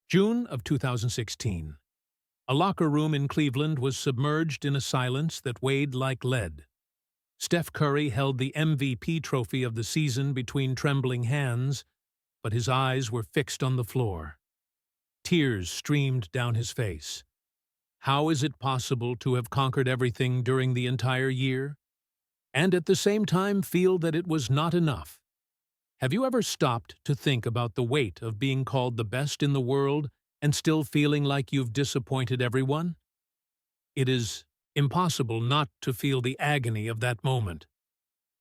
June of 2016. A locker room in Cleveland was submerged in a silence that weighed like lead. Steph Curry held the MVP trophy of the season between trembling hands, but his eyes were fixed on the floor. Tears streamed down his face. How is it possible to have conquered everything during the entire year, and at the same time feel that it was not enough? Have you ever stopped to think about the weight of being called the best in the world and still feeling like you've disappointed everyone? It is impossible not to feel the agony of that moment.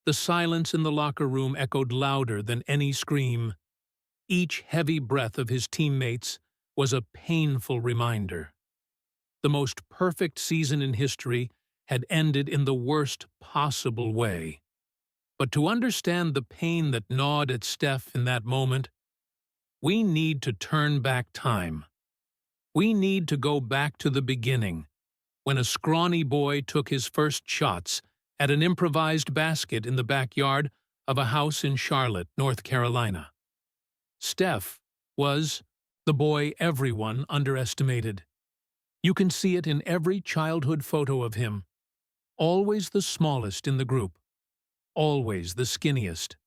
The silence in the locker room echoed louder than any scream. Each heavy breath of his teammates was a painful reminder. The most perfect season in history had ended in the worst possible way. But to understand the pain that gnawed at Steph in that moment, we need to turn back time. We need to go back to the beginning, when a scrawny boy took his first shots at an improvised basket in the backyard of a house in Charlotte, North Carolina. Steph was the boy everyone underestimated. You can see it in every childhood photo of him. Always the smallest in the group. Always the skinniest.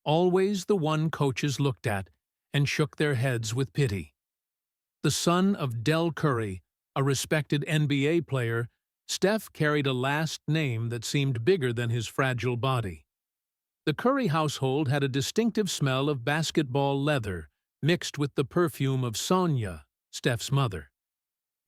Always the one coaches looked at and shook their heads with pity. The son of Del Curry, a respected NBA player, Steph carried a last name that seemed bigger than his fragile body. The Curry household had a distinctive smell of basketball leather mixed with the perfume of Sonia, Steph's mother.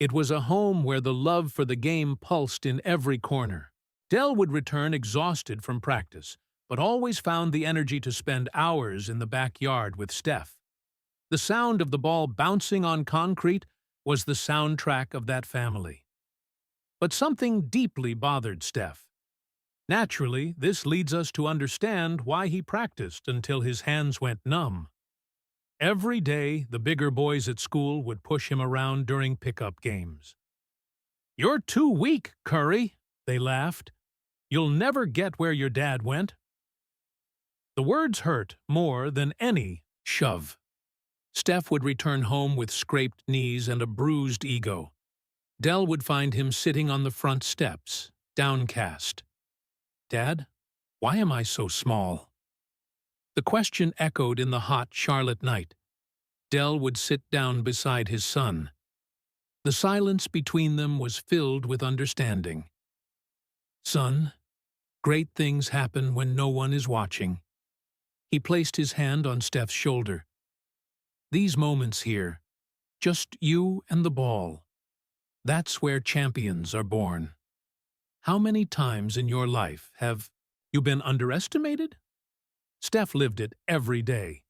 It was a home where the love for the game pulsed in every corner. Del would return exhausted from practice, but always found the energy to spend hours in the backyard with Steph. The sound of the ball bouncing on concrete was the soundtrack of that family. But something deeply bothered Steph. Naturally, this leads us to understand why he practiced until his hands went numb. Every day, the bigger boys at school would push him around during pickup games. "You're too weak, Curry," they laughed. "You'll never get where your dad went." The words hurt more than any shove. Steph would return home with scraped knees and a bruised ego. Del would find him sitting on the front steps, downcast. "Dad, why am I so small?" The question echoed in the hot Charlotte night. Del would sit down beside his son. The silence between them was filled with understanding. "Son, great things happen when no one is watching." He placed his hand on Steph's shoulder. "These moments here, just you and the ball, that's where champions are born." How many times in your life have you been underestimated? Steph lived it every day.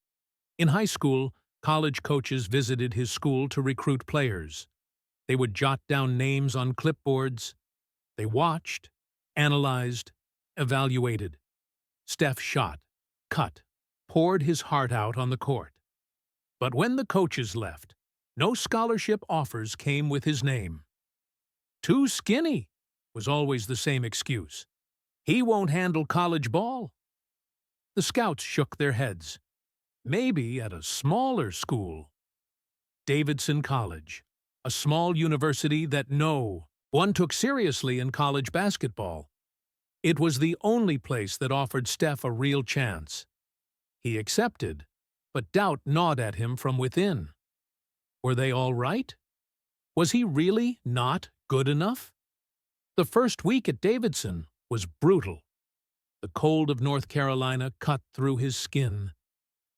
In high school, college coaches visited his school to recruit players. They would jot down names on clipboards. They watched, analyzed, evaluated. Steph shot, cut, poured his heart out on the court. But when the coaches left, no scholarship offers came with his name. "Too skinny" was always the same excuse. "He won't handle college ball." The scouts shook their heads. Maybe at a smaller school. Davidson College, a small university that no one took seriously in college basketball. It was the only place that offered Steph a real chance. He accepted, but doubt gnawed at him from within. Were they all right? Was he really not good enough? The first week at Davidson was brutal. The cold of North Carolina cut through his skin.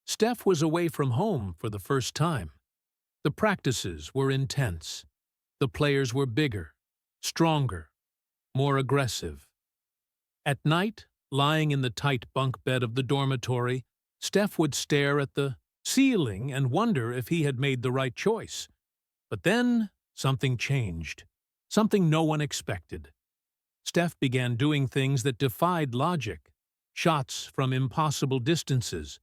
Steph was away from home for the first time. The practices were intense. The players were bigger, stronger, more aggressive. At night, lying in the tight bunk bed of the dormitory, Steph would stare at the ceiling and wonder if he had made the right choice. But then something changed, something no one expected. Steph began doing things that defied logic, shots from impossible distances,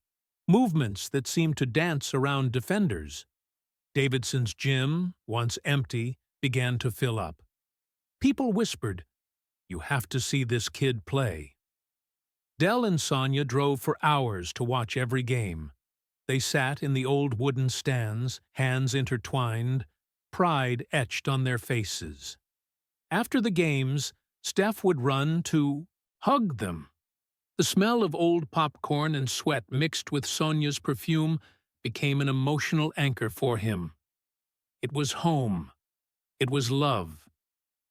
movements that seemed to dance around defenders. Davidson's gym, once empty, began to fill up. People whispered, "You have to see this kid play." Del and Sonia drove for hours to watch every game. They sat in the old wooden stands, hands intertwined, pride etched on their faces. After the games, Steph would run to hug them. The smell of old popcorn and sweat mixed with Sonia's perfume became an emotional anchor for him. It was home. It was love.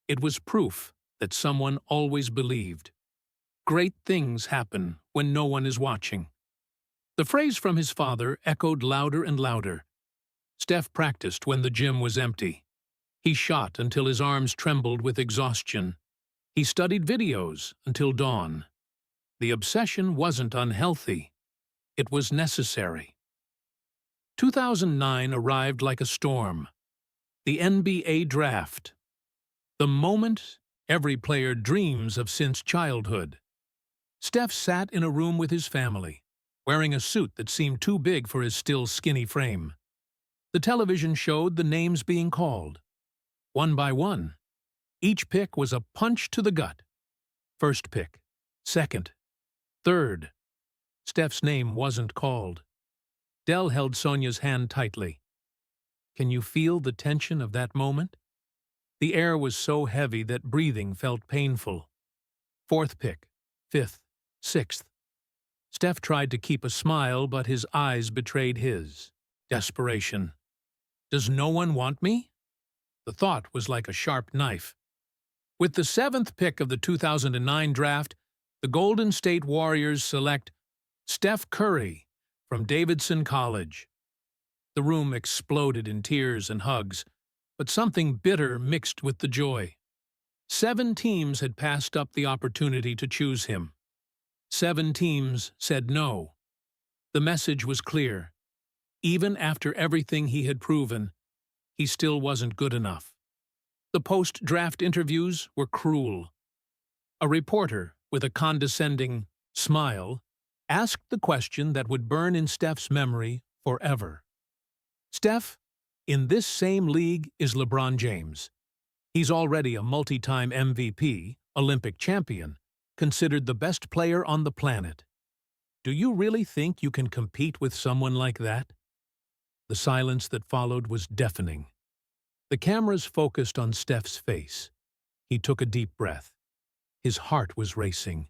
It was proof that someone always believed. Great things happen when no one is watching. The phrase from his father echoed louder and louder. Steph practiced when the gym was empty. He shot until his arms trembled with exhaustion. He studied videos until dawn. The obsession wasn't unhealthy. It was necessary. 2009 arrived like a storm. The NBA draft. The moment every player dreams of since childhood. Steph sat in a room with his family, wearing a suit that seemed too big for his still skinny frame. The television showed the names being called. One by one. Each pick was a punch to the gut. First pick. Second. Third. Steph's name wasn't called. Dell held Sonia's hand tightly. Can you feel the tension of that moment? The air was so heavy that breathing felt painful. Fourth pick. Fifth. Sixth. Steph tried to keep a smile, but his eyes betrayed his. Desperation. Does no one want me? The thought was like a sharp knife. With the 7th pick of the 2009 draft, the Golden State Warriors select Steph Curry from Davidson College. The room exploded in tears and hugs, but something bitter mixed with the joy. 7 teams had passed up the opportunity to choose him. 7 teams said no. The message was clear. Even after everything he had proven, he still wasn't good enough. The post-draft interviews were cruel. A reporter, with a condescending smile, asked the question that would burn in Steph's memory forever. Steph, in this same league is LeBron James. He's already a multi-time MVP, Olympic champion, considered the best player on the planet. Do you really think you can compete with someone like that? The silence that followed was deafening. The cameras focused on Steph's face. He took a deep breath. His heart was racing.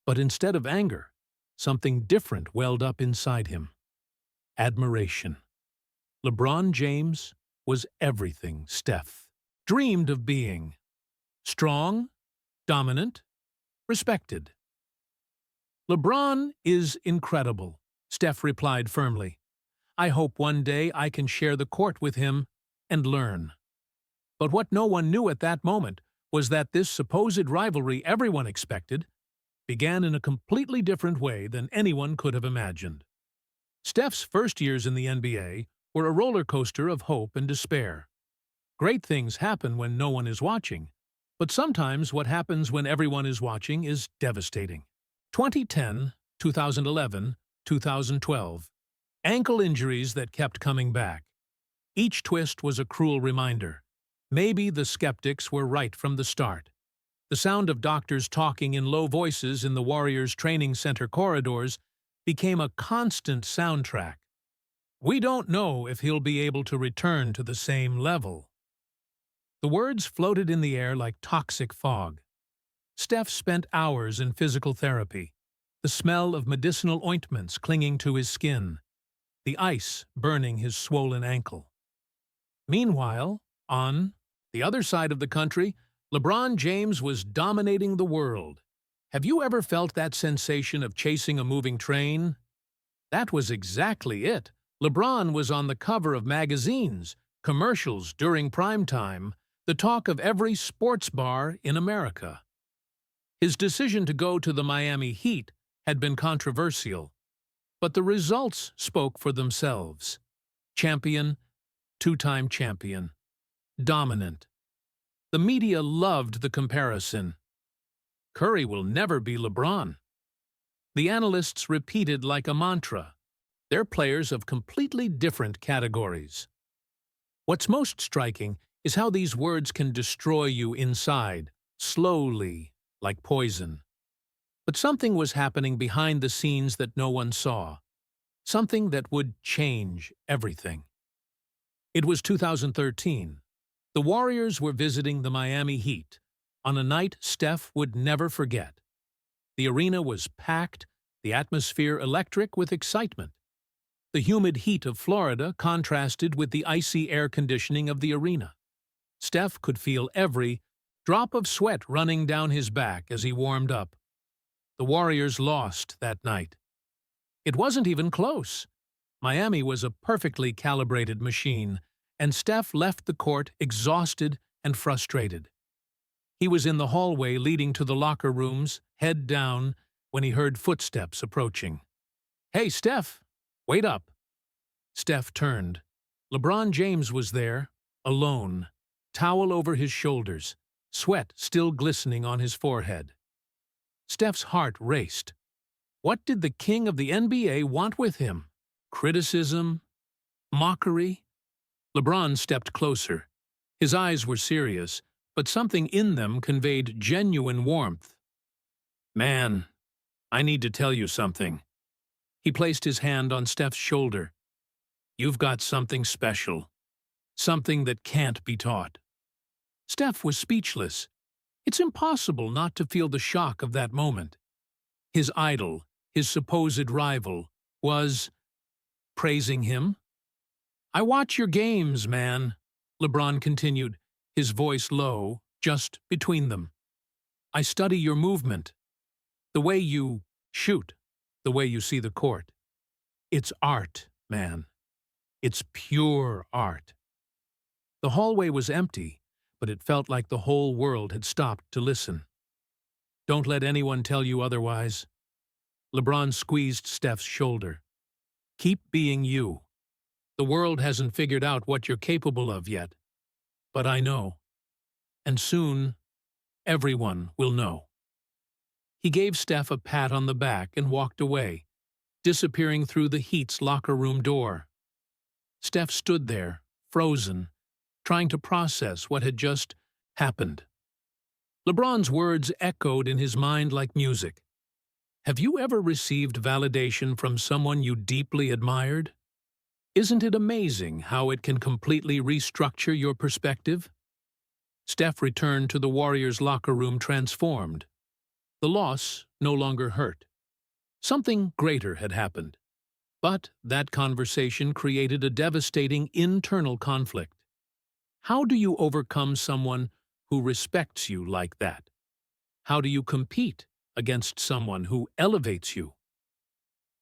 But instead of anger, something different welled up inside him. Admiration. LeBron James was everything Steph dreamed of being. Strong, dominant, respected. LeBron is incredible, Steph replied firmly. I hope one day I can share the court with him and learn. But what no one knew at that moment was that this supposed rivalry everyone expected began in a completely different way than anyone could have imagined. Steph's first years in the NBA were a roller coaster of hope and despair. Great things happen when no one is watching, but sometimes what happens when everyone is watching is devastating. 2010, 2011, 2012. Ankle injuries that kept coming back. Each twist was a cruel reminder. Maybe the skeptics were right from the start. The sound of doctors talking in low voices in the Warriors' training center corridors became a constant soundtrack. We don't know if he'll be able to return to the same level. The words floated in the air like toxic fog. Steph spent hours in physical therapy, the smell of medicinal ointments clinging to his skin, the ice burning his swollen ankle. Meanwhile, on the other side of the country, LeBron James was dominating the world. Have you ever felt that sensation of chasing a moving train? That was exactly it. LeBron was on the cover of magazines, commercials during prime time, the talk of every sports bar in America. His decision to go to the Miami Heat had been controversial, but the results spoke for themselves. Champion, 2-time champion. Dominant. The media loved the comparison. Curry will never be LeBron. The analysts repeated like a mantra. They're players of completely different categories. What's most striking is how these words can destroy you inside, slowly, like poison. But something was happening behind the scenes that no one saw. something that would change everything. It was 2013. The Warriors were visiting the Miami Heat on a night Steph would never forget. The arena was packed, the atmosphere electric with excitement. The humid heat of Florida contrasted with the icy air conditioning of the arena. Steph could feel every drop of sweat running down his back as he warmed up. The Warriors lost that night. It wasn't even close. Miami was a perfectly calibrated machine, and Steph left the court exhausted and frustrated. He was in the hallway leading to the locker rooms, head down, when he heard footsteps approaching. "Hey, Steph, wait up." Steph turned. LeBron James was there, alone, towel over his shoulders, sweat still glistening on his forehead. Steph's heart raced. What did the king of the NBA want with him? Criticism? Mockery? LeBron stepped closer. His eyes were serious, but something in them conveyed genuine warmth. "Man, I need to tell you something." He placed his hand on Steph's shoulder. "You've got something special. Something that can't be taught." Steph was speechless. It's impossible not to feel the shock of that moment. His idol, his supposed rival, was praising him. "I watch your games, man," LeBron continued, his voice low, just between them. "I study your movement, the way you shoot, the way you see the court. It's art, man. It's pure art." The hallway was empty, but it felt like the whole world had stopped to listen. "Don't let anyone tell you otherwise." LeBron squeezed Steph's shoulder. "Keep being you. The world hasn't figured out what you're capable of yet. But I know. And soon, everyone will know." He gave Steph a pat on the back and walked away, disappearing through the Heat's locker room door. Steph stood there, frozen, trying to process what had just happened. LeBron's words echoed in his mind like music. Have you ever received validation from someone you deeply admired? Isn't it amazing how it can completely restructure your perspective? Steph returned to the Warriors' locker room transformed. The loss no longer hurt. Something greater had happened. But that conversation created a devastating internal conflict. How do you overcome someone who respects you like that? How do you compete against someone who elevates you?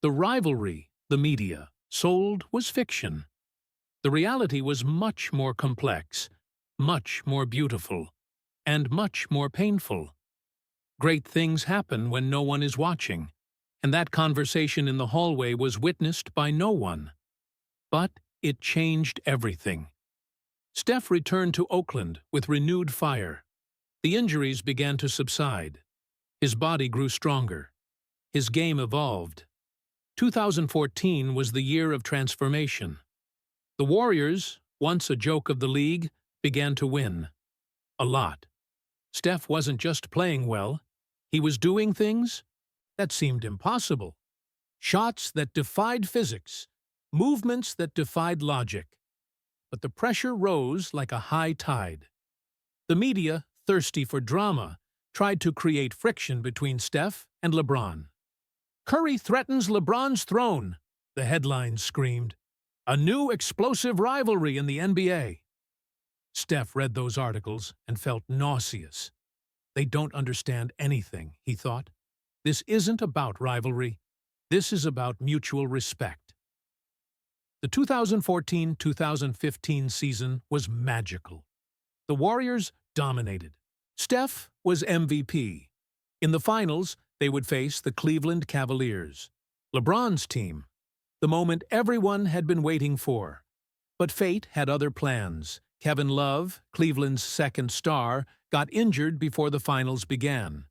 The rivalry the media sold was fiction. The reality was much more complex, much more beautiful, and much more painful. Great things happen when no one is watching, and that conversation in the hallway was witnessed by no one. But it changed everything. Steph returned to Oakland with renewed fire. The injuries began to subside. His body grew stronger. His game evolved. 2014 was the year of transformation. The Warriors, once a joke of the league, began to win. A lot. Steph wasn't just playing well. He was doing things that seemed impossible. Shots that defied physics. Movements that defied logic. But the pressure rose like a high tide. The media, thirsty for drama, tried to create friction between Steph and LeBron. "Curry threatens LeBron's throne," the headlines screamed. "A new explosive rivalry in the NBA." Steph read those articles and felt nauseous. They don't understand anything, he thought. This isn't about rivalry. This is about mutual respect. The 2014-2015 season was magical. The Warriors dominated. Steph was MVP. In the finals, they would face the Cleveland Cavaliers, LeBron's team, the moment everyone had been waiting for. But fate had other plans. Kevin Love, Cleveland's second star, got injured before the finals began.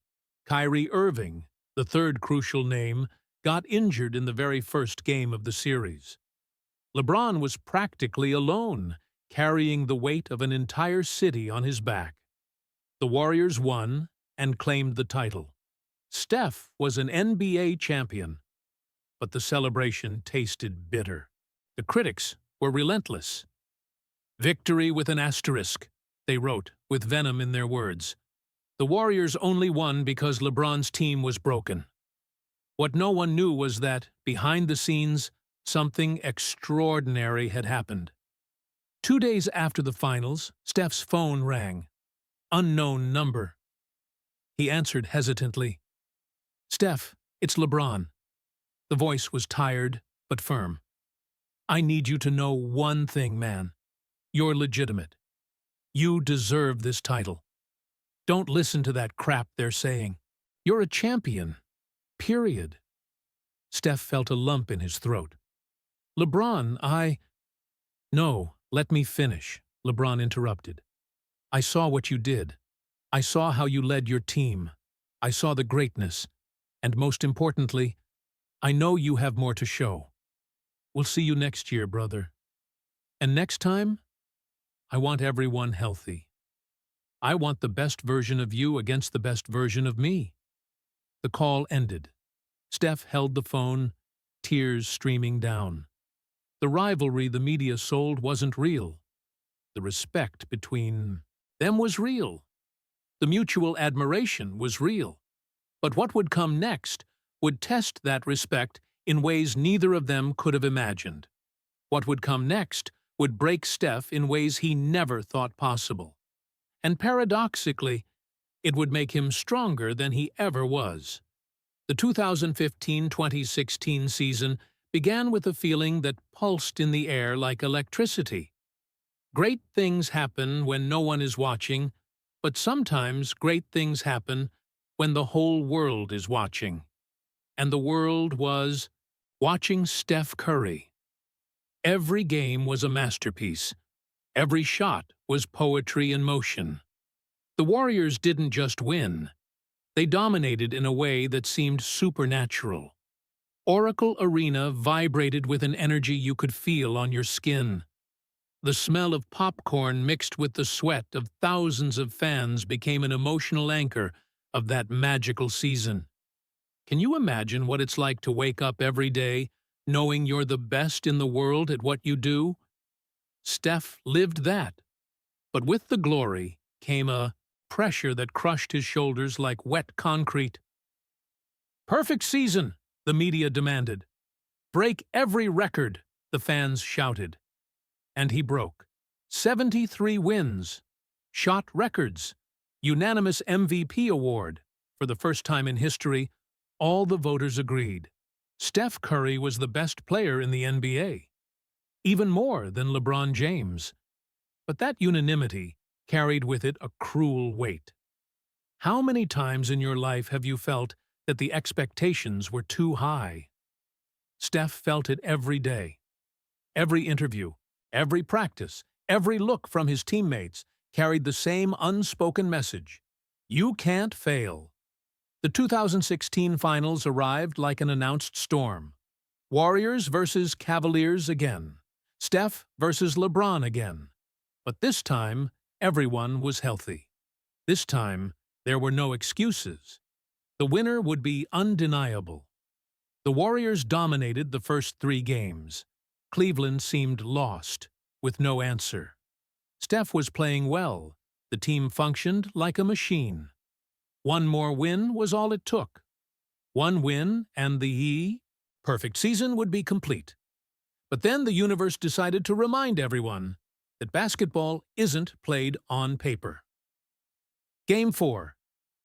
Kyrie Irving, the third crucial name, got injured in the very first game of the series. LeBron was practically alone, carrying the weight of an entire city on his back. The Warriors won and claimed the title. Steph was an NBA champion. but the celebration tasted bitter. The critics were relentless. "Victory with an asterisk," they wrote, with venom in their words. The Warriors only won because LeBron's team was broken. What no one knew was that, behind the scenes, something extraordinary had happened. 2 days after the finals, Steph's phone rang. Unknown number. He answered hesitantly. "Steph, it's LeBron." The voice was tired, but firm. "I need you to know one thing, man. You're legitimate. You deserve this title. Don't listen to that crap they're saying. You're a champion. Period." Steph felt a lump in his throat. "LeBron, No, let me finish," LeBron interrupted. "I saw what you did. I saw how you led your team. I saw the greatness. And most importantly, I know you have more to show. We'll see you next year, brother. And next time, I want everyone healthy. I want the best version of you against the best version of me." The call ended. Steph held the phone, tears streaming down. The rivalry the media sold wasn't real. The respect between them was real. The mutual admiration was real. But what would come next would test that respect in ways neither of them could have imagined. What would come next would break Steph in ways he never thought possible. And paradoxically, it would make him stronger than he ever was. The 2015-2016 season began with a feeling that pulsed in the air like electricity. Great things happen when no one is watching, but sometimes great things happen when the whole world is watching. And the world was watching Steph Curry. Every game was a masterpiece. Every shot was poetry in motion. The Warriors didn't just win. They dominated in a way that seemed supernatural. Oracle Arena vibrated with an energy you could feel on your skin. The smell of popcorn mixed with the sweat of thousands of fans became an emotional anchor of that magical season. Can you imagine what it's like to wake up every day knowing you're the best in the world at what you do? Steph lived that. But with the glory came a pressure that crushed his shoulders like wet concrete. "Perfect season," the media demanded. "Break every record," the fans shouted. And he broke. 73 wins. Shot records. Unanimous MVP award. For the first time in history, all the voters agreed. Steph Curry was the best player in the NBA. Even more than LeBron James. But that unanimity carried with it a cruel weight. How many times in your life have you felt that the expectations were too high? Steph felt it every day. Every interview, every practice, every look from his teammates carried the same unspoken message. You can't fail. The 2016 finals arrived like an announced storm. Warriors versus Cavaliers again. Steph versus LeBron again. But this time, everyone was healthy. This time, there were no excuses. The winner would be undeniable. The Warriors dominated the first 3 games. Cleveland seemed lost, with no answer. Steph was playing well. The team functioned like a machine. One more win was all it took. One win and the perfect season would be complete. But then the universe decided to remind everyone that basketball isn't played on paper. Game 4.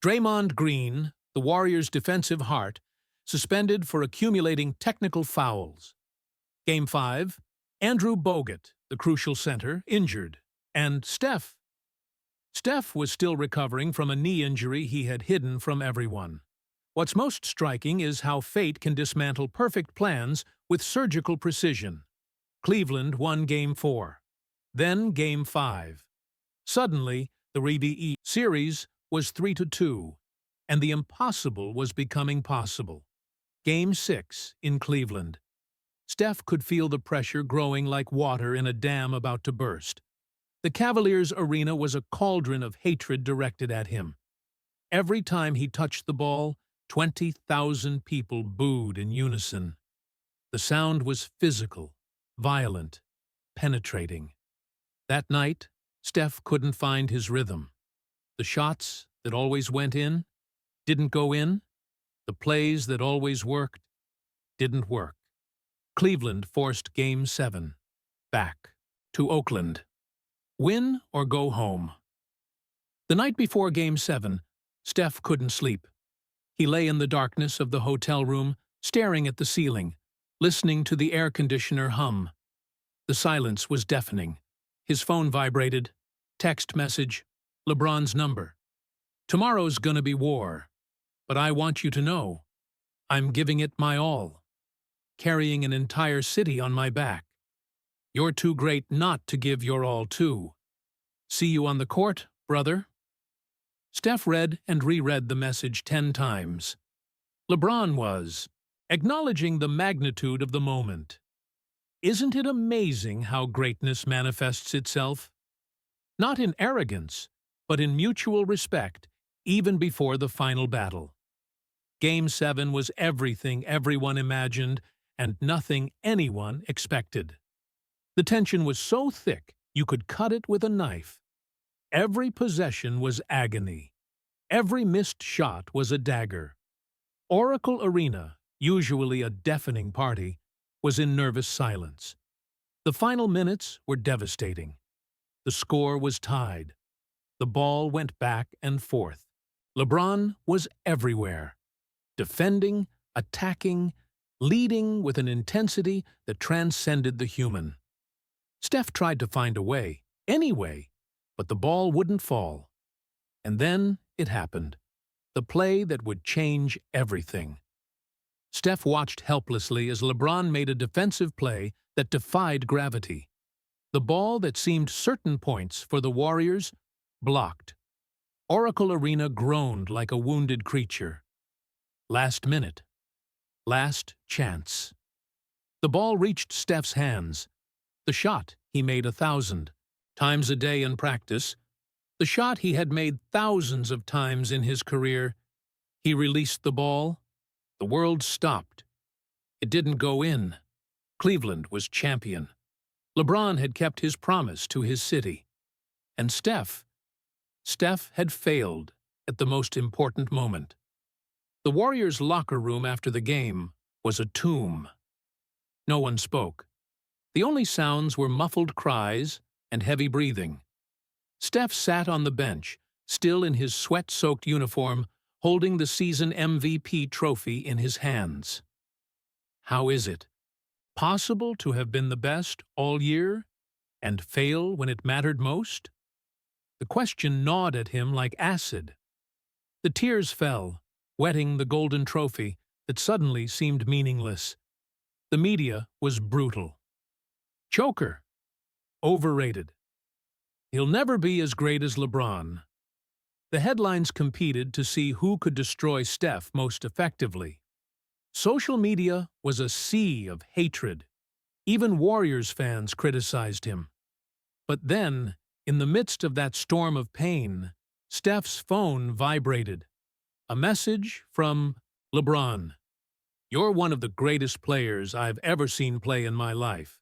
Draymond Green, the Warriors' defensive heart, suspended for accumulating technical fouls. Game 5. Andrew Bogut, the crucial center, injured. And Steph was still recovering from a knee injury he had hidden from everyone. What's most striking is how fate can dismantle perfect plans with surgical precision. Cleveland won Game 4. Then Game 5. Suddenly, the Rivalry series was 3-2, and the impossible was becoming possible. Game 6 in Cleveland. Steph could feel the pressure growing like water in a dam about to burst. The Cavaliers' arena was a cauldron of hatred directed at him. Every time he touched the ball, 20,000 people booed in unison. The sound was physical, violent, penetrating. That night, Steph couldn't find his rhythm. The shots that always went in didn't go in. The plays that always worked didn't work. Cleveland forced Game 7 back to Oakland. Win or go home. The night before Game 7, Steph couldn't sleep. He lay in the darkness of the hotel room, staring at the ceiling, listening to the air conditioner hum. The silence was deafening. His phone vibrated. Text message, LeBron's number. Tomorrow's gonna be war, but I want you to know, I'm giving it my all. Carrying an entire city on my back. You're too great not to give your all too. See you on the court, brother. Steph read and reread the message 10 times. LeBron was acknowledging the magnitude of the moment. Isn't it amazing how greatness manifests itself? Not in arrogance, but in mutual respect, even before the final battle. Game 7 was everything everyone imagined and nothing anyone expected. The tension was so thick you could cut it with a knife. Every possession was agony. Every missed shot was a dagger. Oracle Arena, usually a deafening party, was in nervous silence. The final minutes were devastating. The score was tied. The ball went back and forth. LeBron was everywhere, defending, attacking, leading with an intensity that transcended the human. Steph tried to find a way, any way, but the ball wouldn't fall. And then it happened. The play that would change everything. Steph watched helplessly as LeBron made a defensive play that defied gravity. The ball that seemed certain points for the Warriors blocked. Oracle Arena groaned like a wounded creature. Last minute. Last chance. The ball reached Steph's hands. The shot he made 1,000 times a day in practice. The shot he had made thousands of times in his career. He released the ball. The world stopped. It didn't go in. Cleveland was champion. LeBron had kept his promise to his city. And Steph had failed at the most important moment. The Warriors' locker room after the game was a tomb. No one spoke. The only sounds were muffled cries and heavy breathing. Steph sat on the bench, still in his sweat-soaked uniform, holding the season MVP trophy in his hands. How is it possible to have been the best all year and fail when it mattered most? The question gnawed at him like acid. The tears fell, wetting the golden trophy that suddenly seemed meaningless. The media was brutal. Choker. Overrated. He'll never be as great as LeBron. The headlines competed to see who could destroy Steph most effectively. Social media was a sea of hatred. Even Warriors fans criticized him. But then, in the midst of that storm of pain, Steph's phone vibrated. A message from LeBron. You're one of the greatest players I've ever seen play in my life.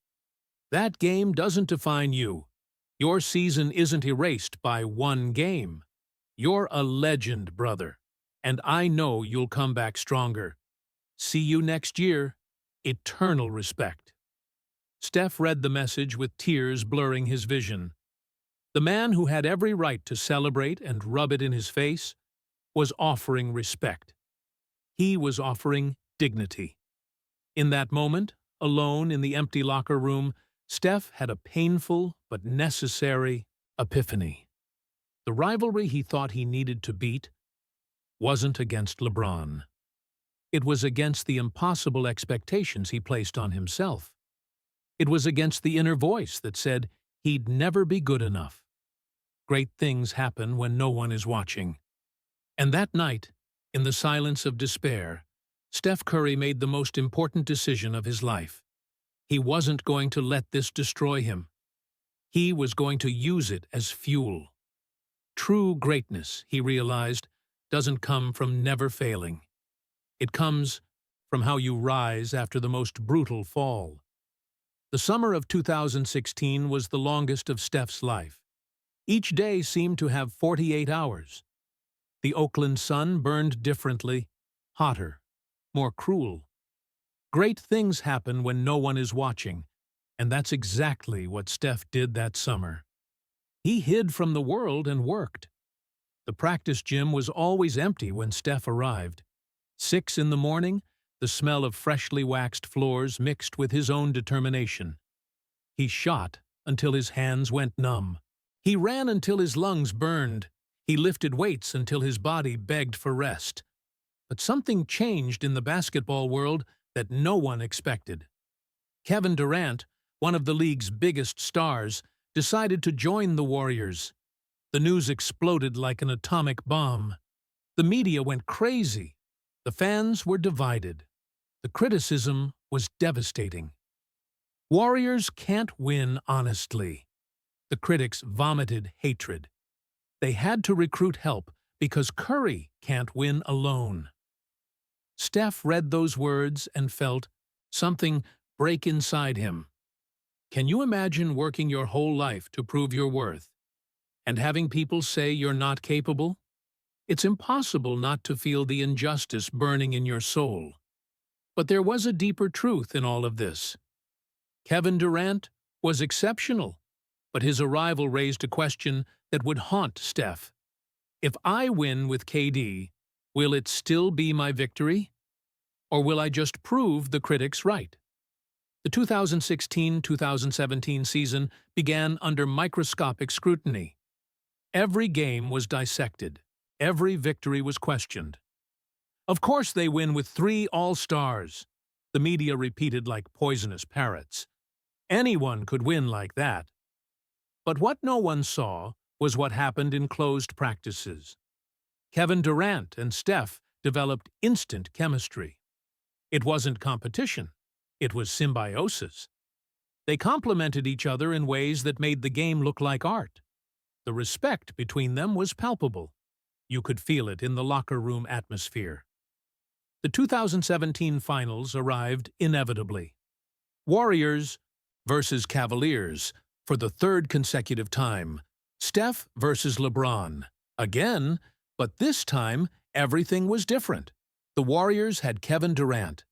That game doesn't define you. Your season isn't erased by one game. You're a legend, brother, and I know you'll come back stronger. See you next year. Eternal respect. Steph read the message with tears blurring his vision. The man who had every right to celebrate and rub it in his face was offering respect. He was offering dignity. In that moment, alone in the empty locker room, Steph had a painful but necessary epiphany. The rivalry he thought he needed to beat wasn't against LeBron. It was against the impossible expectations he placed on himself. It was against the inner voice that said he'd never be good enough. Great things happen when no one is watching. And that night, in the silence of despair, Steph Curry made the most important decision of his life. He wasn't going to let this destroy him. He was going to use it as fuel. True greatness, he realized, doesn't come from never failing. It comes from how you rise after the most brutal fall. The summer of 2016 was the longest of Steph's life. Each day seemed to have 48 hours. The Oakland sun burned differently, hotter, more cruel. Great things happen when no one is watching, and that's exactly what Steph did that summer. He hid from the world and worked. The practice gym was always empty when Steph arrived. 6 in the morning, the smell of freshly waxed floors mixed with his own determination. He shot until his hands went numb. He ran until his lungs burned. He lifted weights until his body begged for rest. But something changed in the basketball world that no one expected. Kevin Durant, one of the league's biggest stars, decided to join the Warriors. The news exploded like an atomic bomb. The media went crazy. The fans were divided. The criticism was devastating. Warriors can't win honestly. The critics vomited hatred. They had to recruit help because Curry can't win alone. Steph read those words and felt something break inside him. Can you imagine working your whole life to prove your worth and having people say you're not capable? It's impossible not to feel the injustice burning in your soul. But there was a deeper truth in all of this. Kevin Durant was exceptional, but his arrival raised a question that would haunt Steph. If I win with KD, will it still be my victory? Or will I just prove the critics right? The 2016-2017 season began under microscopic scrutiny. Every game was dissected. Every victory was questioned. Of course they win with 3 all-stars, the media repeated like poisonous parrots. Anyone could win like that. But what no one saw was what happened in closed practices. Kevin Durant and Steph developed instant chemistry. It wasn't competition. It was symbiosis. They complemented each other in ways that made the game look like art. The respect between them was palpable. You could feel it in the locker room atmosphere. The 2017 finals arrived inevitably. Warriors versus Cavaliers for the 3rd consecutive time. Steph versus LeBron. Again, but this time everything was different. The Warriors had Kevin Durant.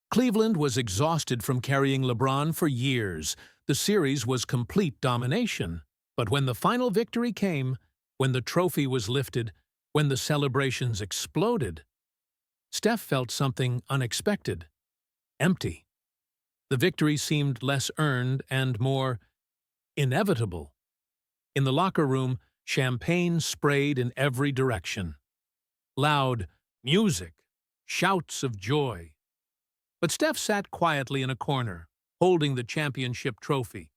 Cleveland was exhausted from carrying LeBron for years. The series was complete domination. But when the final victory came, when the trophy was lifted, when the celebrations exploded, Steph felt something unexpected. Empty. The victory seemed less earned and more inevitable. In the locker room, champagne sprayed in every direction. Loud music, shouts of joy. But Steph sat quietly in a corner, holding the championship trophy.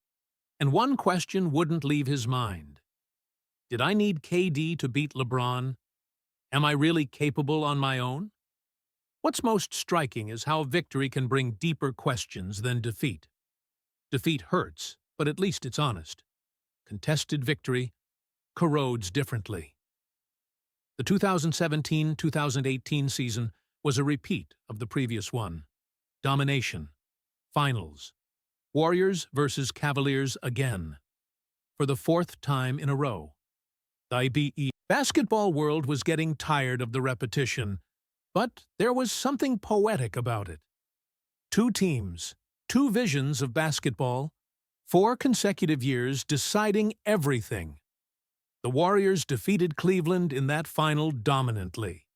And one question wouldn't leave his mind. Did I need KD to beat LeBron? Am I really capable on my own? What's most striking is how victory can bring deeper questions than defeat. Defeat hurts, but at least it's honest. Contested victory corrodes differently. The 2017-2018 season was a repeat of the previous one. Domination. Finals. Warriors versus Cavaliers again. For the 4th time in a row. The IBE basketball world was getting tired of the repetition, but there was something poetic about it. 2 teams, 2 visions of basketball, 4 consecutive years deciding everything. The Warriors defeated Cleveland in that final dominantly.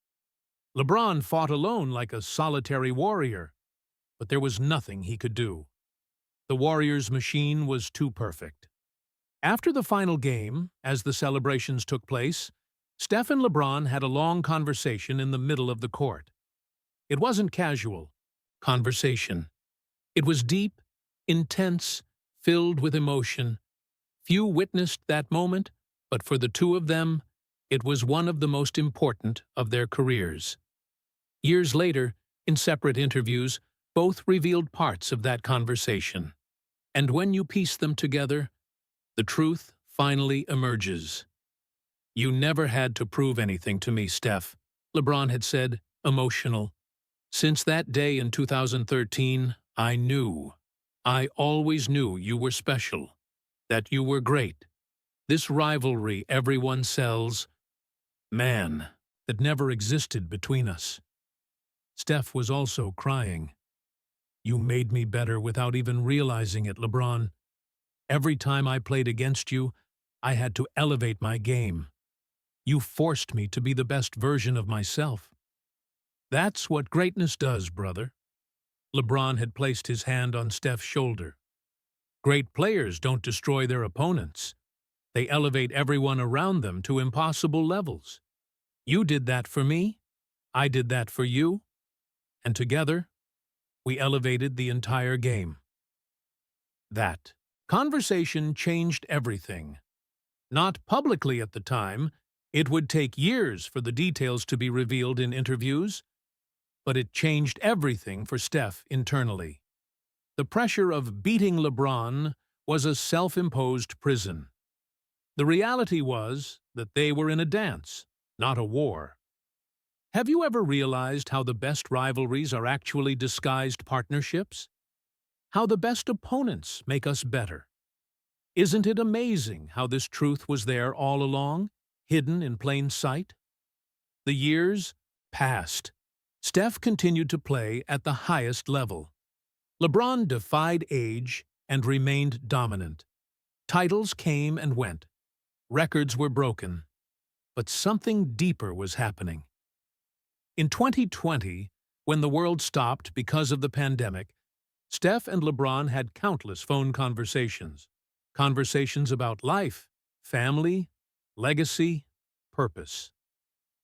LeBron fought alone like a solitary warrior, but there was nothing he could do. The Warriors' machine was too perfect. After the final game, as the celebrations took place, Steph and LeBron had a long conversation in the middle of the court. It wasn't casual conversation. It was deep, intense, filled with emotion. Few witnessed that moment, but for the 2 of them, it was one of the most important of their careers. Years later, in separate interviews, both revealed parts of that conversation. And when you piece them together, the truth finally emerges. "You never had to prove anything to me, Steph," LeBron had said, emotional. Since that day in 2013, I always knew you were special, that you were great. This rivalry everyone sells, man, that never existed between us. Steph was also crying. You made me better without even realizing it, LeBron. Every time I played against you, I had to elevate my game. You forced me to be the best version of myself. That's what greatness does, brother. LeBron had placed his hand on Steph's shoulder. Great players don't destroy their opponents. They elevate everyone around them to impossible levels. You did that for me, I did that for you, and together, we elevated the entire game. That conversation changed everything. Not publicly at the time, it would take years for the details to be revealed in interviews, but it changed everything for Steph internally. The pressure of beating LeBron was a self-imposed prison. The reality was that they were in a dance, not a war. Have you ever realized how the best rivalries are actually disguised partnerships? How the best opponents make us better? Isn't it amazing how this truth was there all along, hidden in plain sight? The years passed. Steph continued to play at the highest level. LeBron defied age and remained dominant. Titles came and went. Records were broken. But something deeper was happening. In 2020, when the world stopped because of the pandemic, Steph and LeBron had countless phone conversations. Conversations about life, family, legacy, purpose.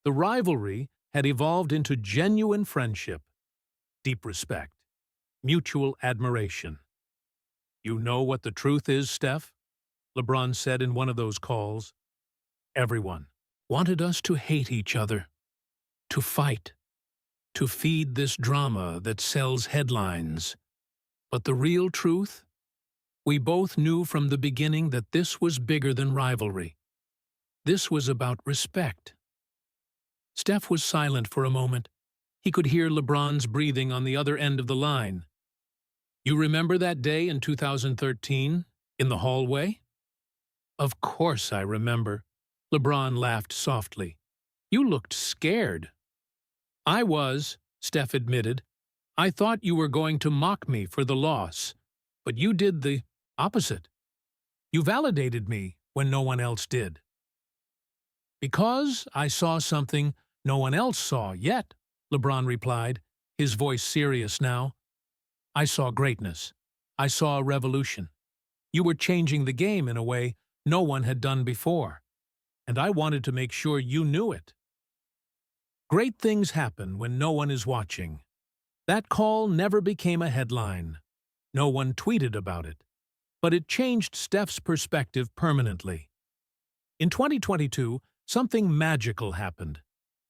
The rivalry had evolved into genuine friendship, deep respect, mutual admiration. You know what the truth is, Steph? LeBron said in one of those calls. Everyone wanted us to hate each other, to fight, to feed this drama that sells headlines. But the real truth? We both knew from the beginning that this was bigger than rivalry. This was about respect. Steph was silent for a moment. He could hear LeBron's breathing on the other end of the line. You remember that day in 2013, in the hallway? Of course I remember. LeBron laughed softly. You looked scared. I was, Steph admitted. I thought you were going to mock me for the loss, but you did the opposite. You validated me when no one else did. Because I saw something no one else saw yet, LeBron replied, his voice serious now. I saw greatness. I saw a revolution. You were changing the game in a way no one had done before, and I wanted to make sure you knew it. Great things happen when no one is watching. That call never became a headline. No one tweeted about it, but it changed Steph's perspective permanently. In 2022, something magical happened.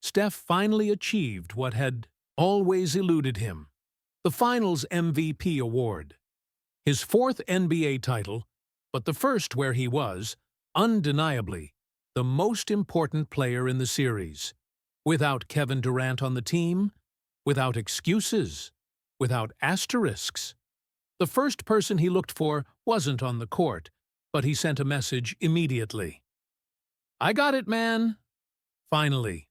Steph finally achieved what had always eluded him, the Finals MVP award. His fourth NBA title, but the first where he was, undeniably, the most important player in the series. Without Kevin Durant on the team, without excuses, without asterisks. The first person he looked for wasn't on the court, but he sent a message immediately. I got it, man. Finally.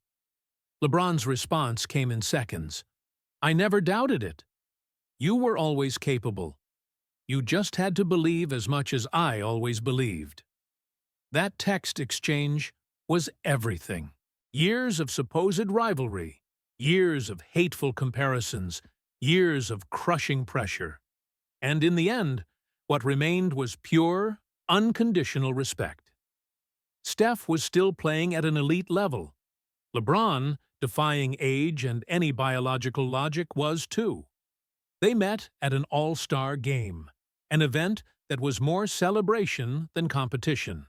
LeBron's response came in seconds. I never doubted it. You were always capable. You just had to believe as much as I always believed. That text exchange was everything. Years of supposed rivalry, years of hateful comparisons, years of crushing pressure. And in the end, what remained was pure, unconditional respect. Steph was still playing at an elite level. LeBron, defying age and any biological logic, was too. They met at an all-star game, an event that was more celebration than competition.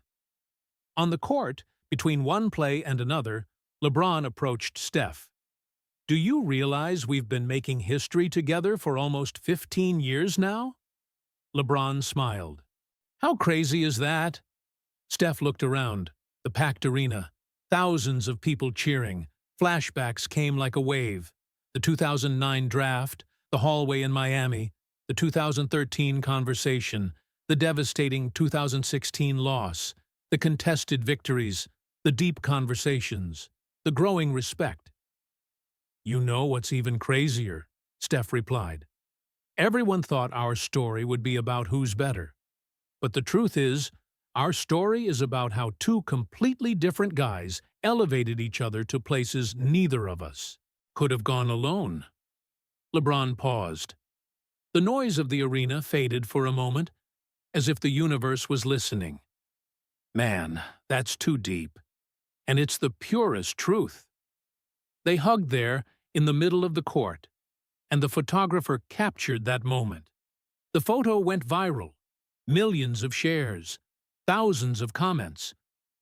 On the court, between one play and another, LeBron approached Steph. Do you realize we've been making history together for almost 15 years now? LeBron smiled. How crazy is that? Steph looked around, the packed arena, thousands of people cheering. Flashbacks came like a wave. The 2009 draft, the hallway in Miami, the 2013 conversation, the devastating 2016 loss, the contested victories, the deep conversations, the growing respect. You know what's even crazier, Steph replied. Everyone thought our story would be about who's better. But the truth is, our story is about how two completely different guys elevated each other to places neither of us could have gone alone. LeBron paused. The noise of the arena faded for a moment, as if the universe was listening. Man, that's too deep. And it's the purest truth. They hugged there in the middle of the court, and the photographer captured that moment. The photo went viral. Millions of shares, thousands of comments.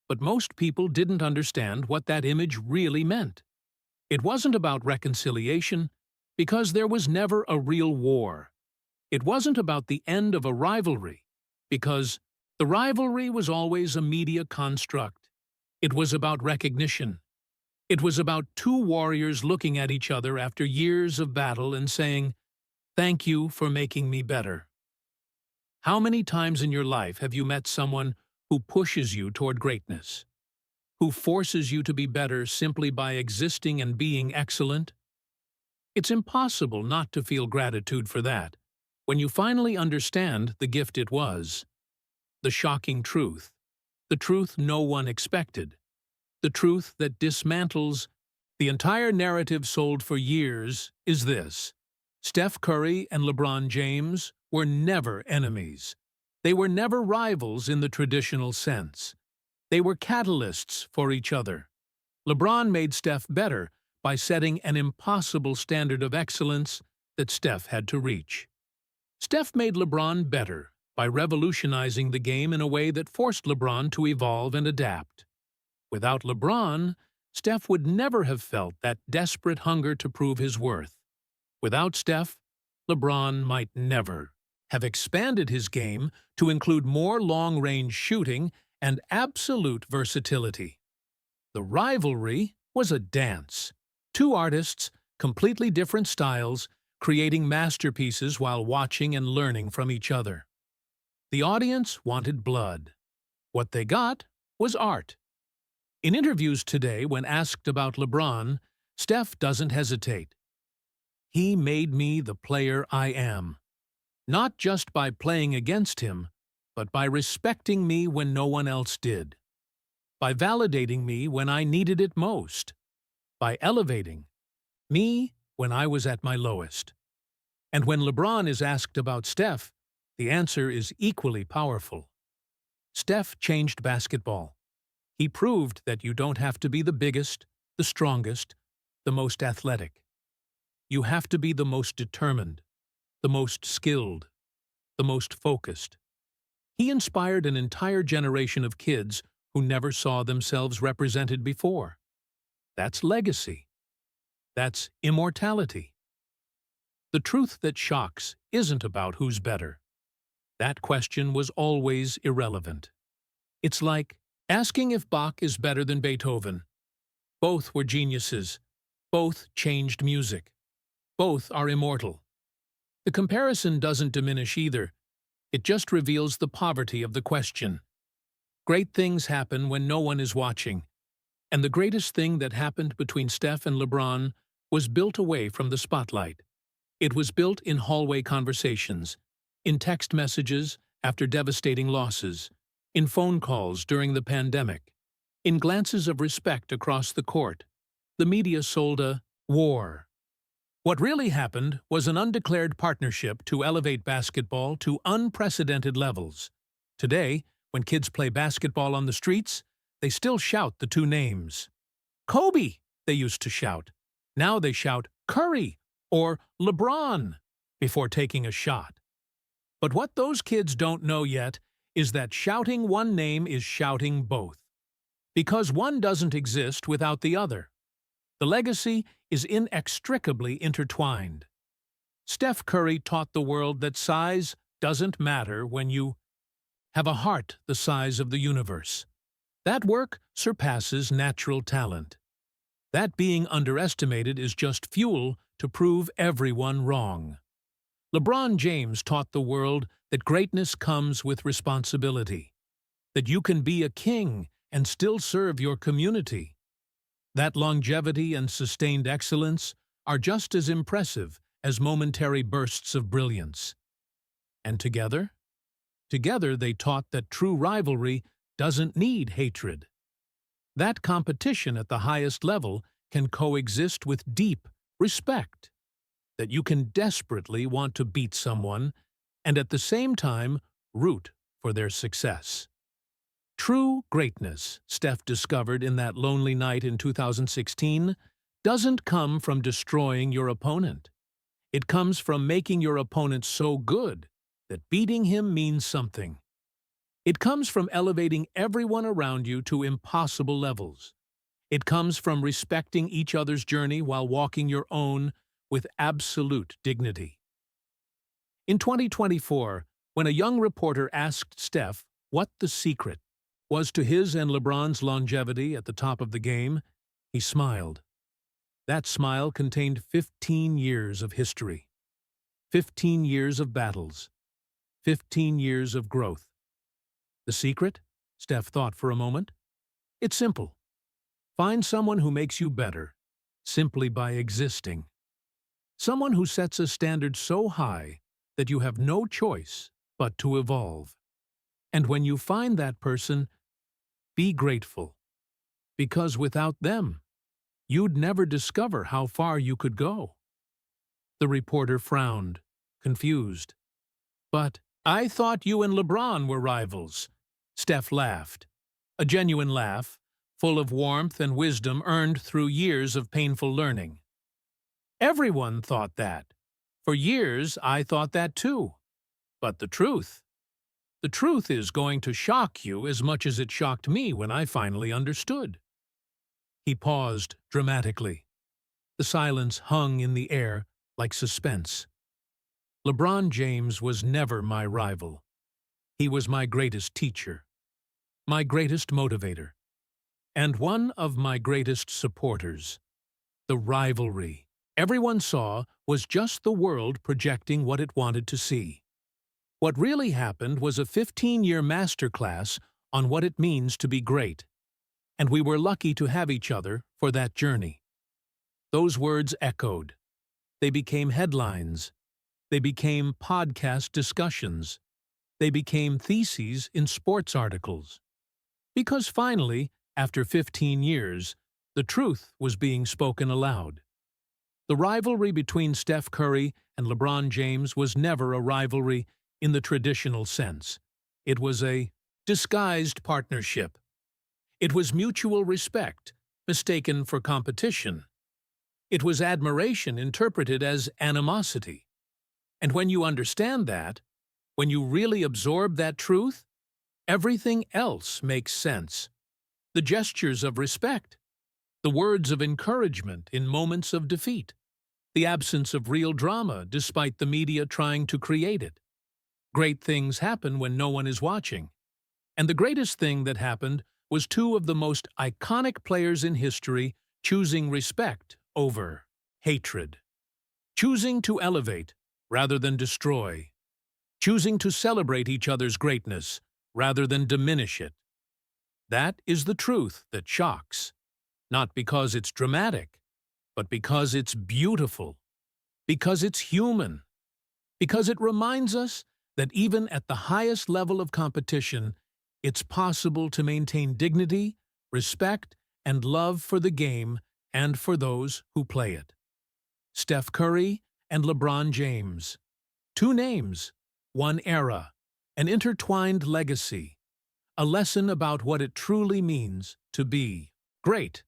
But most people didn't understand what that image really meant. It wasn't about reconciliation, because there was never a real war. It wasn't about the end of a rivalry, because the rivalry was always a media construct. It was about recognition. It was about two warriors looking at each other after years of battle and saying, "Thank you for making me better." How many times in your life have you met someone who pushes you toward greatness? Who forces you to be better simply by existing and being excellent? It's impossible not to feel gratitude for that, when you finally understand the gift it was. The shocking truth. The truth no one expected. The truth that dismantles the entire narrative sold for years is this. Steph Curry and LeBron James were never enemies. They were never rivals in the traditional sense. They were catalysts for each other. LeBron made Steph better by setting an impossible standard of excellence that Steph had to reach. Steph made LeBron better by revolutionizing the game in a way that forced LeBron to evolve and adapt. Without LeBron, Steph would never have felt that desperate hunger to prove his worth. Without Steph, LeBron might never have expanded his game to include more long-range shooting and absolute versatility. The rivalry was a dance. Two artists, completely different styles, creating masterpieces while watching and learning from each other. The audience wanted blood. What they got was art. In interviews today, when asked about LeBron, Steph doesn't hesitate. He made me the player I am. Not just by playing against him, but by respecting me when no one else did. By validating me when I needed it most. By elevating me when I was at my lowest. And when LeBron is asked about Steph, the answer is equally powerful. Steph changed basketball. He proved that you don't have to be the biggest, the strongest, the most athletic. You have to be the most determined, the most skilled, the most focused. He inspired an entire generation of kids who never saw themselves represented before. That's legacy. That's immortality. The truth that shocks isn't about who's better. That question was always irrelevant. It's like asking if Bach is better than Beethoven. Both were geniuses. Both changed music. Both are immortal. The comparison doesn't diminish either. It just reveals the poverty of the question. Great things happen when no one is watching. And the greatest thing that happened between Steph and LeBron was built away from the spotlight. It was built in hallway conversations, in text messages after devastating losses, in phone calls during the pandemic, in glances of respect across the court. The media sold a war. What really happened was an undeclared partnership to elevate basketball to unprecedented levels. Today, when kids play basketball on the streets, they still shout the two names. Kobe, they used to shout. Now they shout Curry or LeBron before taking a shot. But what those kids don't know yet is that shouting one name is shouting both. Because one doesn't exist without the other. The legacy is inextricably intertwined. Steph Curry taught the world that size doesn't matter when you have a heart the size of the universe. That work surpasses natural talent. That being underestimated is just fuel to prove everyone wrong. LeBron James taught the world that greatness comes with responsibility, that you can be a king and still serve your community. That longevity and sustained excellence are just as impressive as momentary bursts of brilliance. And together they taught that true rivalry doesn't need hatred. That competition at the highest level can coexist with deep respect, that you can desperately want to beat someone and at the same time root for their success. True greatness, Steph discovered in that lonely night in 2016, doesn't come from destroying your opponent. It comes from making your opponent so good that beating him means something. It comes from elevating everyone around you to impossible levels. It comes from respecting each other's journey while walking your own with absolute dignity. In 2024, when a young reporter asked Steph what the secret was to his and LeBron's longevity at the top of the game, he smiled. That smile contained 15 years of history, 15 years of battles, 15 years of growth. The secret? Steph thought for a moment. It's simple. Find someone who makes you better, simply by existing. Someone who sets a standard so high that you have no choice but to evolve. And when you find that person, be grateful, because without them, you'd never discover how far you could go. The reporter frowned, confused. But I thought you and LeBron were rivals. Steph laughed, a genuine laugh, full of warmth and wisdom earned through years of painful learning. Everyone thought that. For years, I thought that too. But the truth is going to shock you as much as it shocked me when I finally understood. He paused dramatically. The silence hung in the air like suspense. LeBron James was never my rival. He was my greatest teacher, my greatest motivator, and one of my greatest supporters. The rivalry everyone saw was just the world projecting what it wanted to see. What really happened was a 15-year masterclass on what it means to be great, and we were lucky to have each other for that journey. Those words echoed. They became headlines. They became podcast discussions. They became theses in sports articles. Because finally, after 15 years, the truth was being spoken aloud. The rivalry between Steph Curry and LeBron James was never a rivalry in the traditional sense. It was a disguised partnership. It was mutual respect, mistaken for competition. It was admiration interpreted as animosity. And when you understand that, when you really absorb that truth, everything else makes sense. The gestures of respect, the words of encouragement in moments of defeat, the absence of real drama despite the media trying to create it. Great things happen when no one is watching. And the greatest thing that happened was two of the most iconic players in history choosing respect over hatred. Choosing to elevate rather than destroy. Choosing to celebrate each other's greatness rather than diminish it. That is the truth that shocks. Not because it's dramatic, but because it's beautiful. Because it's human. Because it reminds us that even at the highest level of competition, it's possible to maintain dignity, respect, and love for the game and for those who play it. Steph Curry and LeBron James. Two names, one era, an intertwined legacy, a lesson about what it truly means to be great.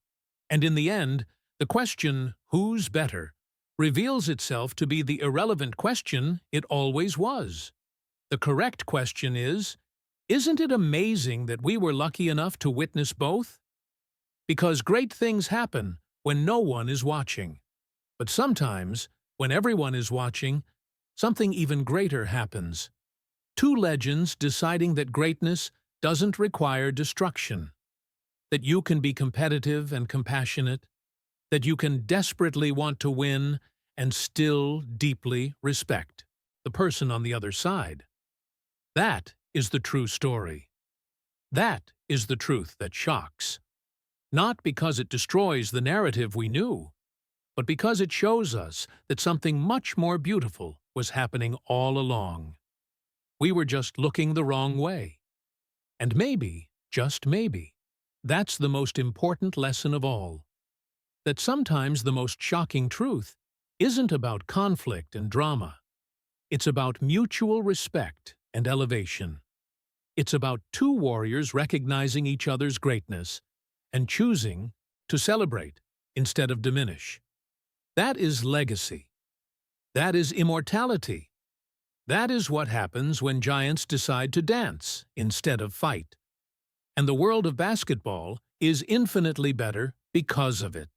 And in the end, the question, who's better, reveals itself to be the irrelevant question it always was. The correct question is, isn't it amazing that we were lucky enough to witness both? Because great things happen when no one is watching. But sometimes, when everyone is watching, something even greater happens. Two legends deciding that greatness doesn't require destruction. That you can be competitive and compassionate. That you can desperately want to win and still deeply respect the person on the other side. That is the true story. That is the truth that shocks. Not because it destroys the narrative we knew, but because it shows us that something much more beautiful was happening all along. We were just looking the wrong way. And maybe, just maybe, that's the most important lesson of all. That sometimes the most shocking truth isn't about conflict and drama. It's about mutual respect and elevation. It's about two warriors recognizing each other's greatness and choosing to celebrate instead of diminish. That is legacy. That is immortality. That is what happens when giants decide to dance instead of fight. And the world of basketball is infinitely better because of it.